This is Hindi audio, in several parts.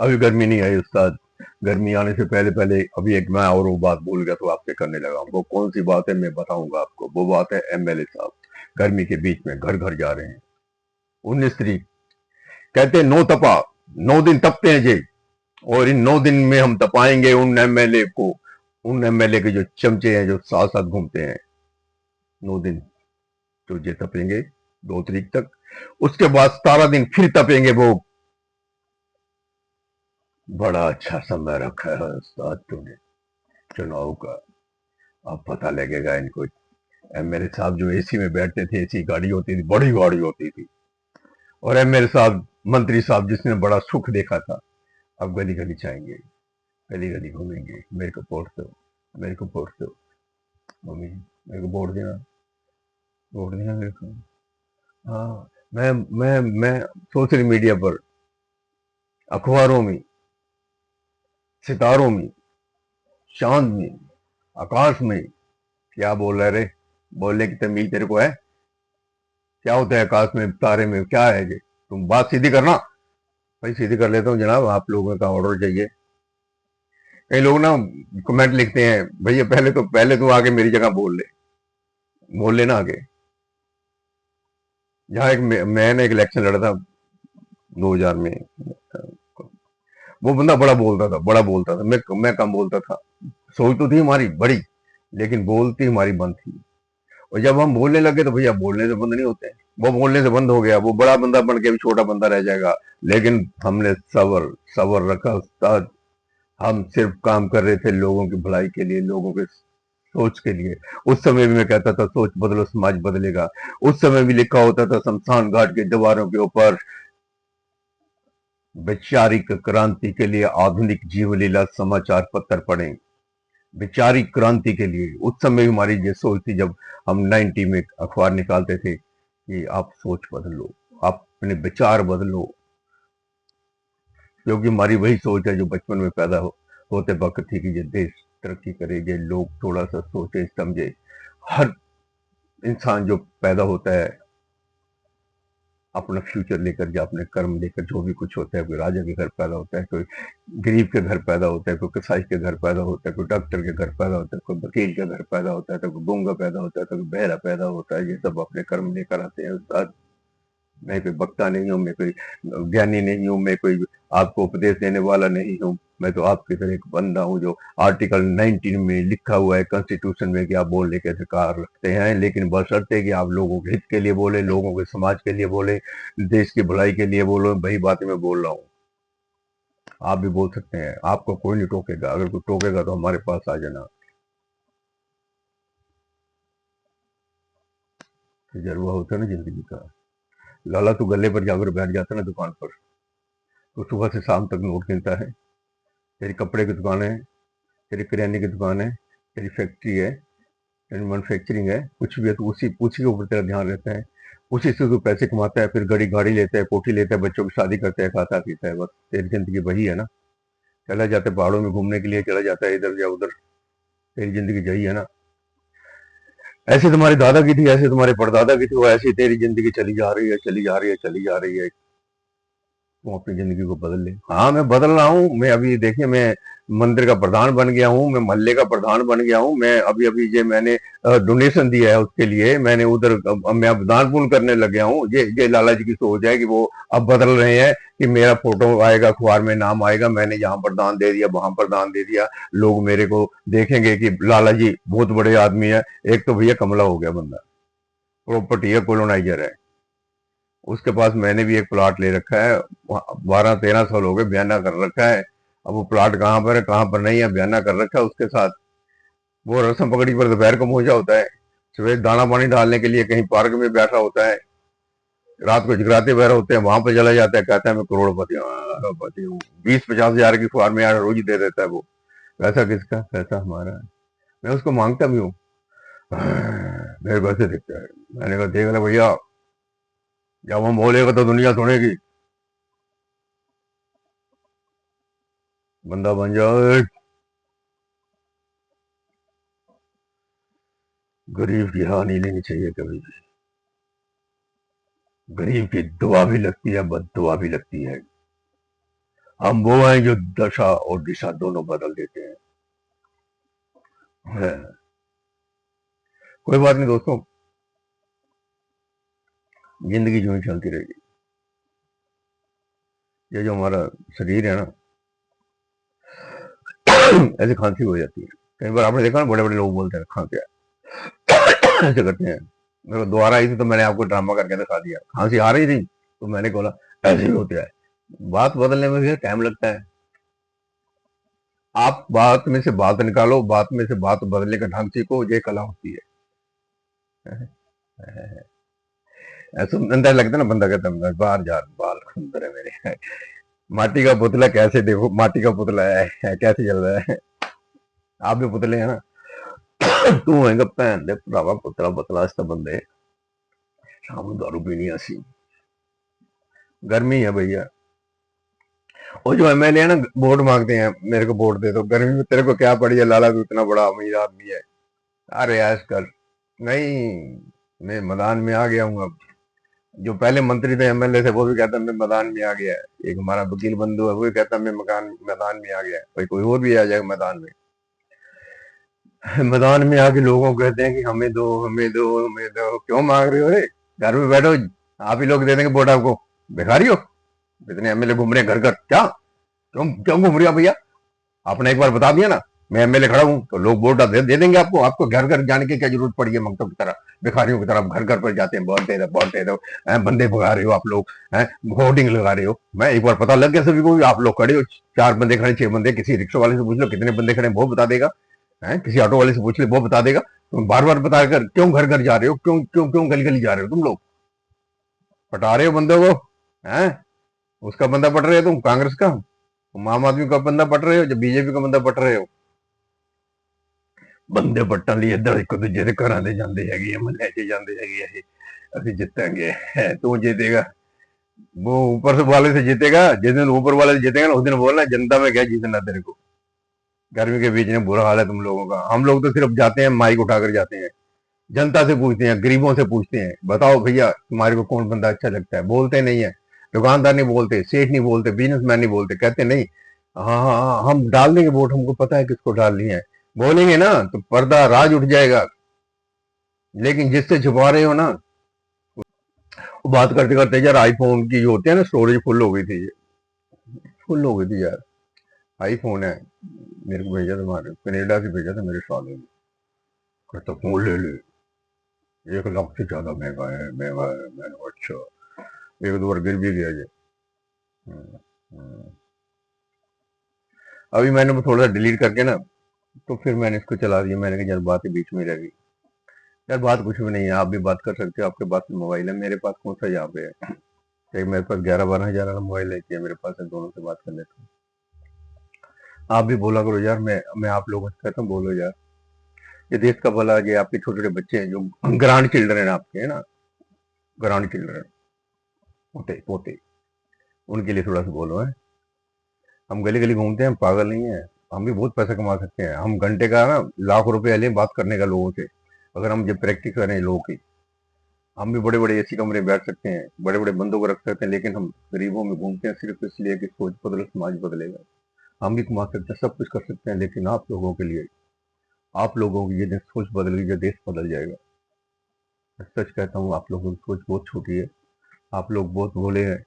अभी गर्मी नहीं आई उस्ताद। गर्मी आने से पहले पहले अभी एक मैं और वो बात भूल गया तो आपसे करने लगा। वो कौन सी बात है मैं बताऊंगा आपको। वो बात है एमएलए साहब गर्मी के बीच में घर घर जा रहे हैं। 19 तारीख कहते हैं 9 तपा, 9 दिन तपते हैं जी। और इन 9 दिन में हम तपाएंगे उन एमएलए को, उन एमएलए के जो चमचे हैं जो साथ साथ घूमते हैं। 9 दिन तो ये तपेंगे 2 तारीख तक। उसके बाद 17 दिन फिर तपेंगे वो। बड़ा अच्छा समय रखा है उस्ताद तूने चुनाव का। अब पता लगेगा इनको। एमएलए साहब जो एसी में बैठते थे, एसी गाड़ी होती थी, बड़ी गाड़ी होती थी। और एमएलए साहब, मंत्री साहब जिसने बड़ा सुख देखा था, अब गली गली जाएंगे, गली गली घूमेंगे। मेरे को वोट दो, मेरे को वोट दो, मम्मी मेरे को वोट देना, वोट देना मेरे को। हाँ, मैं सोशल मीडिया पर, अखबारों में, सितारों में, चांद में, आकाश में, क्या बोल रहे रे? बोलने की तमीज तेरे को है? क्या होता है आकाश में, तारे में, क्या है ये? तुम बात सीधी करना। भाई सीधी कर लेता हूँ जनाब, आप लोगों का ऑर्डर चाहिए। कई लोग ना कमेंट लिखते हैं, भैया पहले तो आके मेरी जगह बोल लेना आगे। जहाँ मैंने एक इलेक्शन लड़ा था 2000 में। वो बंदा बड़ा बोलता था, मैं कम बोलता था। सोच तो थी हमारी बड़ी, लेकिन बोलती हमारी बंद थी। और जब हम बोलने लगे तो भैया बोलने से बंद नहीं होते। वो बोलने से बंद हो गया, वो बड़ा बंदा बन के भी छोटा बंदा रह जाएगा। लेकिन हमने सबर सबर रखा उस्ताद। हम सिर्फ काम कर रहे थे लोगों की भलाई के लिए, लोगों के सोच के लिए। उस समय भी मैं कहता था सोच बदलो समाज बदलेगा। उस समय भी लिखा होता था शमशान घाट के दीवारों के ऊपर, वैचारिक क्रांति के लिए आधुनिक जीवलीला समाचार पत्र पढ़ें। वैचारिक क्रांति के लिए उस समय भी हमारी ये सोच थी। जब हम 90 में अखबार निकालते थे कि आप सोच बदलो, आप अपने विचार बदलो। क्योंकि हमारी वही सोच है जो बचपन में होते वक्त थी कि ये देश तरक्की करेंगे, लोग थोड़ा सा सोचे समझे। हर इंसान जो पैदा होता है अपना फ्यूचर लेकर या अपने कर्म लेकर, जो भी कुछ होता है, कोई राजा के घर पैदा होता है, कोई गरीब के घर पैदा होता है, कोई कसाई के घर पैदा होता है, कोई डॉक्टर के घर पैदा होता है, कोई वकील के घर पैदा होता है, तो कोई गूंगा पैदा होता है, तो कोई बहरा पैदा होता है। ये सब अपने कर्म लेकर आते हैं उस्ताद। मैं कोई वक्ता नहीं हूँ, मैं कोई ज्ञानी नहीं हूँ, मैं कोई आपको उपदेश देने वाला नहीं हूँ। मैं तो आपकी तरह एक बंदा हूँ जो आर्टिकल 19 में लिखा हुआ है कॉन्स्टिट्यूशन में कि आप बोलने के अधिकार रखते हैं, लेकिन बशर्ते कि आप लोगों के हित के लिए बोले, लोगों के समाज के लिए बोले, देश की भलाई के लिए बोलो। वही बातें मैं बोल रहा हूँ। आप भी बोल सकते हैं, आपको कोई नहीं टोकेगा। अगर कोई टोकेगा तो हमारे पास आ जाना। तजुर्बा होता है ना जिंदगी का। लाला तू गले पर जाकर बैठ जाता है ना दुकान पर, तो सुबह से शाम तक नोट गिनता है। तेरी कपड़े की दुकान है, तेरी किराने की दुकान है, तेरी फैक्ट्री है, तेरी मैन्युफैक्चरिंग है, कुछ भी है तो उसी के ऊपर तेरा ध्यान रहता है। उसी से तू पैसे कमाता है, फिर गाड़ी लेता है, कोठी लेता है, बच्चों की शादी करता है, खाता पीता है। बस तेरी जिंदगी वही है ना। चला जाता है पहाड़ों में घूमने के लिए, चला जाता है इधर या उधर। तेरी जिंदगी यही है ना। ऐसे तुम्हारे दादा की थी, ऐसे तुम्हारे परदादा की थी, वो ऐसी तेरी जिंदगी चली जा रही है, चली जा रही है, चली जा रही है। तुम अपनी जिंदगी को बदल ले। हाँ मैं बदल रहा हूँ। मैं अभी देखिए, मैं मंदिर का प्रधान बन गया हूँ, मैं मोहल्ले का प्रधान बन गया हूँ। मैं अभी अभी ये मैंने डोनेशन दिया है, उसके लिए मैंने उधर मैं अब दान पुण्य करने लग गया हूँ। ये लाला जी की सोच है कि वो अब बदल रहे हैं कि मेरा फोटो आएगा अखबार में, नाम आएगा, मैंने यहाँ पर दान दे दिया, वहां पर दान दे दिया, लोग मेरे को देखेंगे कि लाला जी बहुत बड़े आदमी है। एक तो भैया कमला हो गया बंदा, प्रॉपर्टी है, कोलोनाइजर है। उसके पास मैंने भी एक प्लॉट ले रखा है, 12-13 साल हो गए, बयाना कर रखा है। अब वो प्लॉट कहाँ पर है कहाँ पर नहीं है, बयाना कर रखा है उसके साथ। वो रसम पकड़ी पर दोपहर को पहुंचा होता है, सुबह दाना पानी डालने के लिए कहीं पार्क में बैठा होता है, रात को जगराते वगैरह होते हैं, वहां पर चला जाता है, कहता है मैं करोड़पति हूँ। 20-50 हजार की अखबार में यार रोज ही दे देता है वो। पैसा किसका? पैसा हमारा है। मैं उसको मांगता भी हूँ। मेरे को ऐसे दिखता है। मैंने कहा देख ले भैया, जब हम बोलेगा तो दुनिया सुनेगी। बंदा बन जाओ। गरीब की हार नहीं लेनी चाहिए कभी भी। गरीब की दुआ भी लगती है, बद दुआ भी लगती है। हम वो हैं जो दशा और दिशा दोनों बदल देते हैं। है। कोई बात नहीं दोस्तों, जिंदगी यूं ही चलती रहेगी। ये जो हमारा शरीर है ना, ऐसे खांसी हो जाती है। कई बार आपने देखा ना, बड़े बड़े लोग बोलते हैं खांसी ऐसे करते हैं। मेरे को दोबारा आई थी तो मैंने आपको ड्रामा करके दिखा दिया। खांसी आ रही थी तो मैंने बोला ऐसे ही होता है। बात बदलने में भी टाइम लगता है। आप बात में से बात निकालो, बात में से बात बदलने का ढंग सीखो, ये कला होती है। अंदर लगता है ना, बंदा कहता है बाहर जा, बाल सुंदर है मेरे। माटी का पुतला कैसे देखो, माटी का पुतला है कैसे चल रहा है। आप भी पुतले हैं ना। तू है भैन दे भरावा पुतला पुतला इस बंदे शाम को दारू पीनी ऐसी गर्मी है भैया। वो जो एमएलए है ना, वोट मांगते हैं, मेरे को वोट दे दो, गर्मी में तेरे को क्या पड़ी है लाला, तू इतना बड़ा अमीर आदमी है। अरे ऐश कर नहीं, मैं मैदान में आ गया हूँ अब। जो पहले मंत्री थे एमएलए थे वो भी कहता मैं मैदान में आ गया। एक हमारा वकील बंधु है वो भी कहता मैं मैदान में आ गया। भाई कोई और भी आ जाएगा मैदान में। मैदान में आके लोगों को कहते हैं कि हमें दो हमें दो हमें दो। क्यों मांग रहे हो? अरे घर में बैठो, आप ही लोग दे देंगे वोट आपको। भिखारी हो, इतने एमएलए घूम रहे हैं घर घर। क्या क्यों क्यों घूम रहे हो भैया? आपने एक बार बता दिया ना मैं एमएलए खड़ा हूं तो लोग वोट दे देंगे आपको। आपको घर घर जाने की क्या जरूरत पड़ी है? मंगतों की तरह, भिखारियों की तरह घर घर पर जाते हैं, वोट दे दो। बंदे भगा रहे हो आप लोग, होर्डिंग लगा रहे हो। मैं एक बार पता लग गया सभी को, आप लोग खड़े हो, 4 बंदे खड़े 6 बंदे। किसी रिक्शा वाले से पूछ लो कितने बंदे खड़े, वो बता देगा। किसी ऑटो वाले से पूछ ले, वो बता देगा। तुम बार बार बता कर क्यों घर घर जा रहे हो? क्यों क्यों क्यों गली गली जा रहे हो? तुम लोग पटा रहे हो बंदों को। है उसका बंदा पट रहे हो तुम, कांग्रेस का। तुम आम आदमी का बंदा पट रहे हो, जब बीजेपी का बंदा पट रहे हो। ਬੰਦੇ ਪੱਟਣ ਲਈ ਇੱਧਰ ਇੱਕ ਦੂਜੇ ਦੇ ਘਰਾਂ ਦੇ ਜਾਂਦੇ ਹੈਗੇ ਆ, ਮਹੱਲੇ 'ਚ ਜਾਂਦੇ ਹੈਗੇ ਆ ਇਹ, ਅਸੀਂ ਜਿੱਤਾਂਗੇ, तू जीतेगा। वो ऊपर से वाले से जीतेगा। जिस दिन ऊपर वाले से जीतेगा ना उस दिन बोलना जनता में क्या जीतना तेरे को। गर्मी के बीच में बुरा हाल है तुम लोगों का। हम लोग तो सिर्फ जाते हैं, माइक उठाकर जाते हैं, जनता से पूछते हैं, गरीबों से पूछते हैं, बताओ भैया तुम्हारे को कौन बंदा अच्छा लगता है? बोलते नहीं है, दुकानदार नहीं बोलते, सेठ नहीं बोलते, बिजनेसमैन नहीं बोलते, कहते नहीं हाँ हाँ हाँ हम डाल देंगे वोट, हमको पता है किसको डालनी है। बोलेंगे ना तो पर्दा राज उठ जाएगा। लेकिन जिससे छुपा रहे हो ना, वो बात करते करते यार आईफोन की जो होती है ना स्टोरेज फुल हो गई थी, फुल हो गई थी यार। आईफोन है, मेरे को भेजा था, हमारे कनेडा से भेजा था मेरे साले ने। कहता फोन ले ले, 1 लाख से ज्यादा महंगा है, महंगा है। मैंने कहा अच्छा, एक दो बार गिर भी गया ये। हम्म, हम्म। अभी मैंने वो थोड़ा सा डिलीट करके ना, तो फिर मैंने इसको चला दिया। मैंने कहा यार बातें बीच में रह गई। यार बात कुछ भी नहीं है, आप भी बात कर सकते हो, आपके पास मोबाइल है, मेरे पास कौन सा यहाँ पे है। एक मेरे पास 11-12 हजार का मोबाइल है, मेरे पास है, दोनों से बात कर लेता हूँ। आप भी बोला करो यार, मैं आप लोगों से कहता हूँ बोलो यार, ये देश का भला। ये आपके छोटे छोटे बच्चे हैं जो ग्रांड चिल्ड्रन आपके है ना, ग्रांड चिल्ड्रन, पोते पोते, उनके लिए थोड़ा सा बोलो है। हम गली गली घूमते हैं, पागल नहीं है। हम भी बहुत पैसा कमा सकते हैं। हम घंटे का ना लाख रुपए ले बात करने का लोगों से, अगर हम जब प्रैक्टिस करें लोगों की। हम भी बड़े बड़े एसी कमरे में बैठ सकते हैं, बड़े बड़े बंदों को रख सकते हैं, लेकिन हम गरीबों में घूमते हैं सिर्फ इसलिए कि सोच बदले समाज बदलेगा। हम भी कमा सकते हैं, सब कुछ कर सकते हैं, लेकिन आप लोगों के लिए, आप लोगों की ये सोच बदल गई, देश बदल जाएगा। सच कहता हूँ, आप लोगों की सोच बहुत छोटी है, आप लोग बहुत भोले हैं,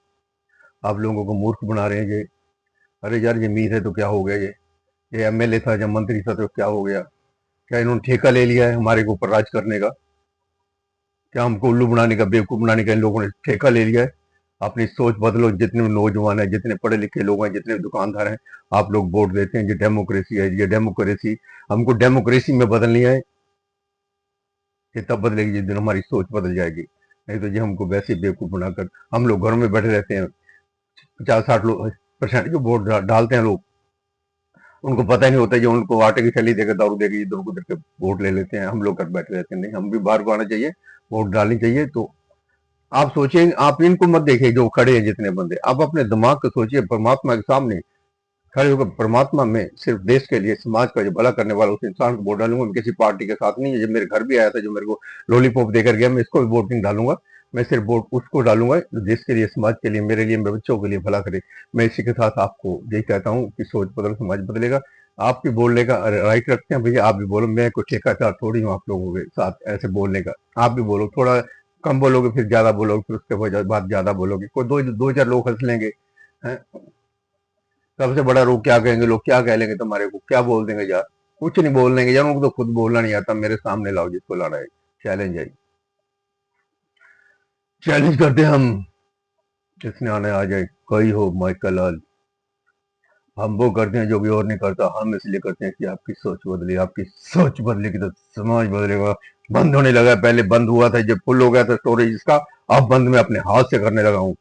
आप लोगों को मूर्ख बना रहे हैं ये। अरे यार ये मीर है तो क्या हो गया, ये एमएलए था, जब मंत्री था तो क्या हो गया? क्या इन्होंने ठेका ले लिया है हमारे ऊपर राज करने का? क्या हमको उल्लू बनाने का, बेवकूफ बनाने का इन लोगों ने ठेका ले लिया है? अपनी सोच बदलो। जितने नौजवान हैं, जितने पढ़े लिखे लोग हैं, जितने दुकानदार हैं, आप लोग वोट देते हैं। ये डेमोक्रेसी है, ये डेमोक्रेसी हमको डेमोक्रेसी में बदलनी है। ये तब बदलेगी जिस दिन हमारी सोच बदल जाएगी। नहीं तो ये हमको वैसे बेवकूफ बनाकर, हम लोग घरों में बैठे रहते हैं। 50-60% जो वोट डालते हैं लोग, उनको पता ही नहीं होता, जो उनको आटे की थैली देकर, दारू देकर इधर उधर के वोट ले लेते हैं। हम लोग घर बैठे रहते हैं। नहीं, हम भी बाहर को आना चाहिए, वोट डालनी चाहिए। तो आप सोचिए, आप इनको मत देखिए जो खड़े हैं जितने बंदे, आप अपने दिमाग को सोचिए, परमात्मा के सामने खड़े होकर परमात्मा में सिर्फ देश के लिए, समाज का जो भला करने वाला उस इंसान को वोट डालूंगा। मैं किसी पार्टी के साथ नहीं है। जब मेरे घर भी आया था, जो मेरे को लॉलीपॉप देकर गया, मैं इसको भी वोट नहीं डालूंगा। मैं सिर्फ वोट उसको डालूंगा जो देश के लिए, समाज के लिए, मेरे लिए, मेरे बच्चों के लिए भला करे। मैं इसी के साथ आपको यही कहता हूँ कि सोच बदलो समाज बदलेगा। आप भी बोलने का राइट रखते हैं भैया, आप भी बोलो। मैं कोई ठेकादार थोड़ी हूँ आप लोगों के साथ ऐसे बोलने का। आप भी बोलो, थोड़ा कम बोलोगे फिर ज्यादा बोलोगे, फिर उसके बाद ज्यादा बोलोगे, कोई दो चार लोग हंस लेंगे हैं। सबसे बड़ा रोग क्या कहेंगे लोग, क्या कह लेंगे तुम्हारे को, क्या बोल देंगे यार? कुछ नहीं बोल देंगे यार, उनको तो खुद बोलना नहीं आता। मेरे सामने लाओ जिसको लाना है, चैलेंज है, चैलेंज करते हैं हम। जिसने आने आ जाए, कोई हो माइकल लाल। हम वो करते हैं जो भी और नहीं करता। हम इसलिए करते हैं कि आपकी सोच बदले, आपकी सोच बदलेगी तो समाज बदलेगा। बंद होने लगा है, पहले बंद हुआ था जब फुल हो गया था स्टोरेज इसका। अब बंद मैं अपने हाथ से करने लगा हूँ।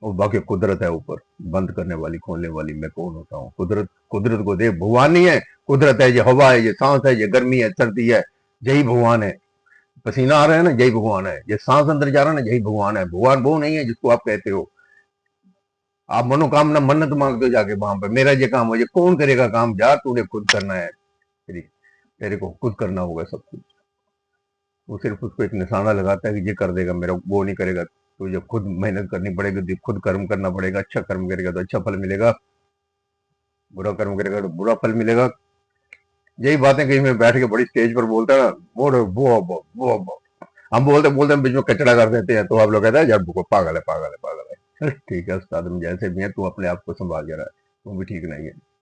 और बाकी कुदरत है ऊपर, बंद करने वाली खोलने वाली मैं कौन होता हूँ? कुदरत, कुदरत को देख, भगवान नहीं है। कुदरत है, ये हवा है, ये सांस है, ये गर्मी है, सर्दी है, यही भगवान है। पसीना आ रहा है ना, यही भगवान है। ये सांस अंदर जा रहा है ना, यही भगवान है। भगवान वो नहीं है जिसको आप कहते हो। आप मनोकामना मन्नत मांगते हो जाके वहां पर, मेरा ये काम हो, ये कौन करेगा काम? जा, तूने खुद करना है। तेरी तेरे को खुद करना होगा सब कुछ। वो सिर्फ उसको एक निशाना लगाता है कि ये कर देगा मेरा, वो नहीं करेगा। तो जब खुद मेहनत करनी पड़ेगी, खुद कर्म करना पड़ेगा। अच्छा कर्म करेगा तो अच्छा फल मिलेगा, बुरा कर्म करेगा तो बुरा फल मिलेगा। यही बातें कहीं मैं बैठ के बड़ी स्टेज पर बोलता है ना, वो हम बोलते बोलते बीच में कचरा कर देते हैं, तो आप लोग कहते हैं यार पागल है, पागल है, पागल है। ठीक है उस्ताद, हम जैसे भी हैं, तू अपने आप को संभाल जरा, तू भी ठीक नहीं है।